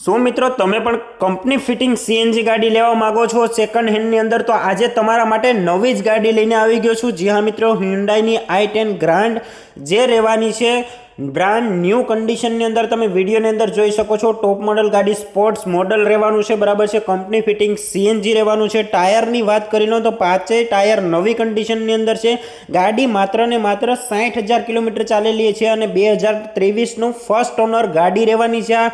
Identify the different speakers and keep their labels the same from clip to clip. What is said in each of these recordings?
Speaker 1: શું મિત્રો તમે પણ કંપની ફિટિંગ સીએનજી ગાડી લેવા માંગો છો સેકન્ડ હેન્ડની અંદર? તો આજે તમારા માટે નવી જ ગાડી લઈને આવી ગયો છું। જી હા મિત્રો, હ્યુન્ડાઈની i10 ગ્રાન્ડ જે રહેવાની છે બ્રાન્ડ ન્યૂ કન્ડિશનની અંદર તમે વિડીયોની અંદર જોઈ શકો છો। ટોપ મોડલ ગાડી, સ્પોર્ટ્સ મોડલ રહેવાનું છે, બરાબર છે। કંપની ફિટિંગ સીએનજી રહેવાનું છે। ટાયરની વાત કરી લો તો પાંચેય ટાયર નવી કન્ડિશનની અંદર છે। ગાડી માત્ર ને માત્ર 60,000 કિલોમીટર ચાલેલી છે અને 2023નું ફર્સ્ટ ઓનર ગાડી રહેવાની છે।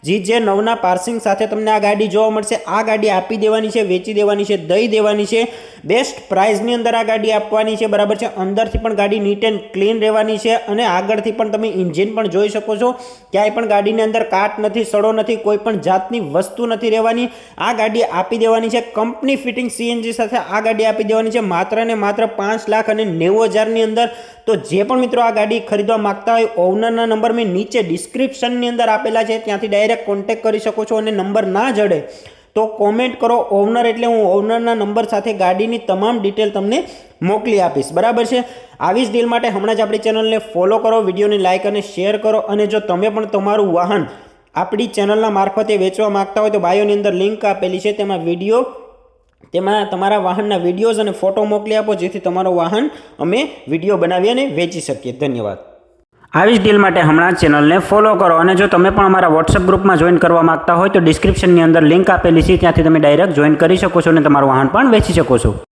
Speaker 1: જે નવના પાર્સિંગ સાથે તમને આ ગાડી જોવા મળશે। આ ગાડી આપી દેવાની છે, વેચી દેવાની છે, દઈ દેવાની છે। બેસ્ટ પ્રાઇસની અંદર આ ગાડી આપવાની છે, બરાબર છે। અંદરથી પણ ગાડી નીટ એન્ડ ક્લીન રહેવાની છે અને આગળથી પણ તમે ઇન્જિન પણ જોઈ શકો છો। ક્યાંય પણ ગાડીની અંદર કાટ નથી, સડો નથી, કોઈ પણ જાતની વસ્તુ નથી રહેવાની। આ ગાડી આપી દેવાની છે કંપની ફિટિંગ સીએનજી સાથે। આ ગાડી આપી દેવાની છે માત્ર ને માત્ર 5,90,000ની અંદર। તો જે પણ મિત્રો આ ગાડી ખરીદવા માંગતા હોય, ઓનરના નંબર મેં નીચે ડિસ્ક્રિપ્શનની અંદર આપેલા છે, ત્યાંથી ડાયરેક્ટ કોન્ટેક્ટ કરી શકો છો। અને નંબર ના જડે તો કોમેન્ટ કરો ઓનર, એટલે હું ઓનરના નંબર સાથે ગાડીની તમામ ડિટેલ તમને મોકલી આપીશ, બરાબર છે। આવી જ ડીલ માટે હમણાં જ આપણી ચેનલને ફોલો કરો, વિડીયોને લાઇક અને શેર કરો। અને જો તમે પણ તમારું વાહન આપણી ચેનલના મારફતે વેચવા માંગતા હોય તો બાયોની અંદર લિંક આપેલી છે, તેમાં તમારા વાહનના વિડીયોઝ અને ફોટો મોકલી આપો, જેથી તમારું વાહન અમે વિડીયો બનાવી અને વેચી શકીએ। ધન્યવાદ। આવી જ ડીલ માટે હમણાં ચેનલને ફોલો કરો। અને જો તમે પણ અમારા વોટ્સએપ ગ્રુપમાં જોઈન કરવા માંગતા હોય તો ડિસ્ક્રિપ્શનની અંદર લિંક આપેલી છે, ત્યાંથી તમે ડાયરેક્ટ જોઈન કરી શકો છો અને તમારું વાહન પણ વેચી શકો છો।